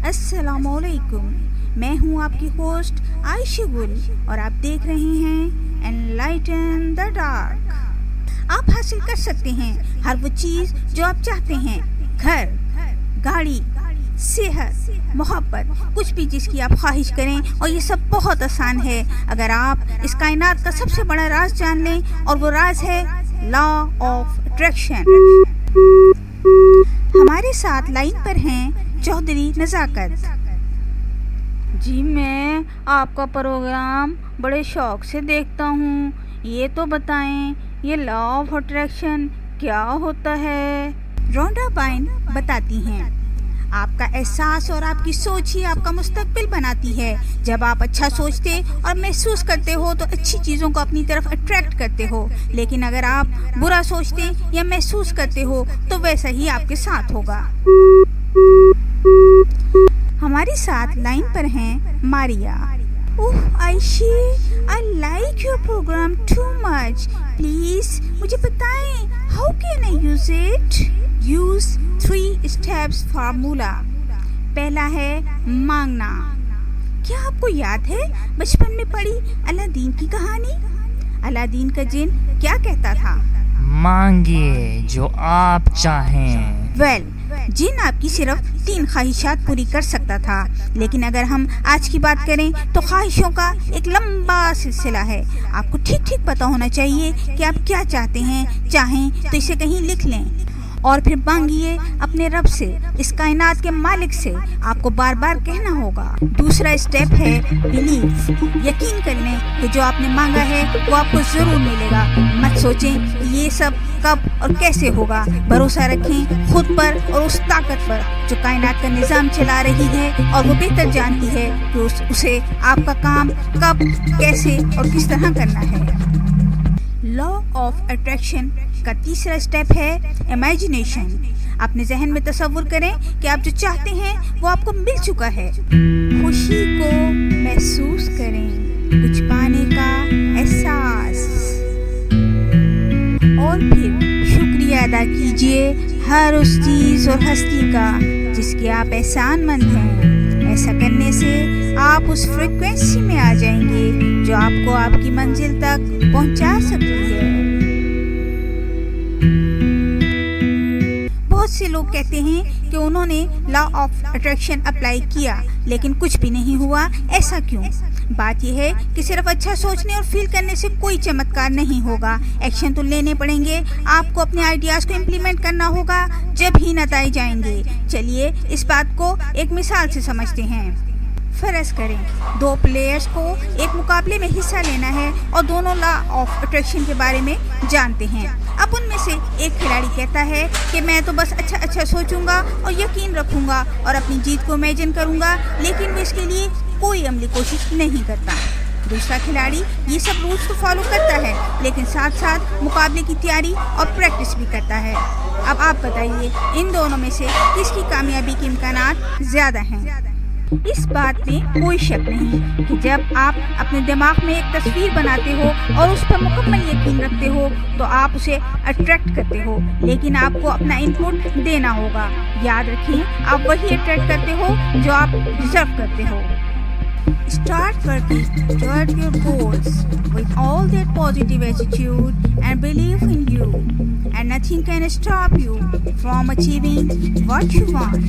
अस्सलामुअलैकुम, मैं हूँ आपकी होस्ट आयशा गुल और आप देख रहे हैं एनलाइटन द डार्क। आप हासिल कर सकते हैं हर वो चीज़ जो आप चाहते हैं, घर, गाड़ी, सेहत, मोहब्बत, कुछ भी जिसकी आप ख्वाहिश करें, और ये सब बहुत आसान है अगर आप इस कायनात का सबसे बड़ा राज जान लें, और वो राज है लॉ ऑफ अट्रैक्शन। हमारे साथ लाइन पर हैं चौधरी नज़ाकत जी। मैं आपका प्रोग्राम बड़े शौक से देखता हूँ। ये तो बताएं, ये लॉ ऑफ अट्रैक्शन क्या होता है? रोंडा बाइन बताती हैं, आपका एहसास और आपकी सोच ही आपका मुस्तकबिल बनाती है। जब आप अच्छा सोचते और महसूस करते हो तो अच्छी चीज़ों को अपनी तरफ अट्रैक्ट करते हो, लेकिन अगर आप बुरा सोचते या महसूस करते हो तो वैसा ही आपके साथ होगा। हमारे साथ लाइन पर हैं Maria. Oh Aishi, I like your programme too much, please मुझे बताएं how can I use it? Use 3 steps formula. पहला है मांगना। क्या आपको याद है बचपन में पढ़ी अलादीन की कहानी? अलादीन का जिन क्या कहता था? मांगिए जो आप चाहें। वेल, जिन आपकी सिर्फ 3 ख्वाहिशात पूरी कर सकता था, लेकिन अगर हम आज की बात करें तो ख्वाहिशों का एक लंबा सिलसिला है। आपको ठीक ठीक पता होना चाहिए कि आप क्या चाहते हैं। चाहें तो इसे कहीं लिख लें और फिर मांगिए अपने रब से, इस कायनात के मालिक से। आपको बार बार कहना होगा। दूसरा स्टेप है बिलीव। यकीन कर लें कि जो आपने मांगा है वो आपको ज़रूर मिलेगा। मत सोचें ये सब कब और कैसे होगा। भरोसा रखें खुद पर और उस ताकत पर जो कायनात का निज़ाम चला रही है, और वो बेहतर जानती है कि उसे आपका काम कब, कैसे और किस तरह करना है। लॉ ऑफ अट्रैक्शन का तीसरा स्टेप है इमेजिनेशन। अपने जहन में तसव्वुर करें कि आप जो चाहते हैं वो आपको मिल चुका है। खुशी को महसूस करें, कुछ पाने का एहसास, और फिर शुक्रिया अदा कीजिए हर उस चीज़ और हस्ती का जिसके आप एहसानमंद हैं। ऐसा करने से आप उस फ्रीक्वेंसी में आ जाएंगे जो आपको आपकी मंजिल तक पहुंचा सकती है। बहुत से लोग कहते हैं कि उन्होंने लॉ ऑफ अट्रैक्शन अप्लाई किया लेकिन कुछ भी नहीं हुआ। ऐसा क्यों? बात यह है कि सिर्फ अच्छा सोचने और फील करने से कोई चमत्कार नहीं होगा। एक्शन तो लेने पड़ेंगे। आपको अपने आइडियाज़ को इम्प्लीमेंट करना होगा, जब ही नतीजे आएंगे। चलिए इस बात को एक मिसाल से समझते हैं। फ़र्ज़ करें 2 प्लेयर्स को एक मुकाबले में हिस्सा लेना है और दोनों लॉ ऑफ अट्रैक्शन के बारे में जानते हैं। अब उनमें से एक खिलाड़ी कहता है कि मैं तो बस अच्छा सोचूंगा और यकीन रखूंगा और अपनी जीत को इमेजिन करूंगा, लेकिन वो इसके लिए कोई अमली कोशिश नहीं करता। दूसरा खिलाड़ी ये सब रूल्स तो फॉलो करता है, लेकिन साथ साथ मुकाबले की तैयारी और प्रैक्टिस भी करता है। अब आप बताइए इन दोनों में से किसकी कामयाबी के इम्कानात ज़्यादा हैं? इस बात में कोई शक नहीं कि जब आप अपने दिमाग में एक तस्वीर बनाते हो और उस पर मुकम्मल यकीन रखते हो तो आप उसे अट्रैक्ट करते हो, लेकिन आपको अपना इनपुट देना होगा। याद रखें, आप वही अट्रैक्ट करते हो जो आप डिजर्व करते हो। Start working toward your goals with all that positive attitude and belief in you, and nothing can stop you from achieving what you want.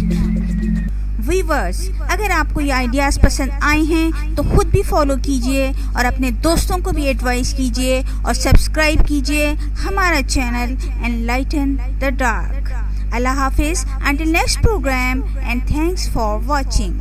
Viewers, अगर आपको ये आइडियाज़ पसंद आए हैं तो खुद भी फॉलो कीजिए और अपने दोस्तों को भी एडवाइस कीजिए और सब्सक्राइब कीजिए हमारा चैनल एनलाइटन द डार्क। अल्लाह हाफिज़ until next program, and thanks for watching.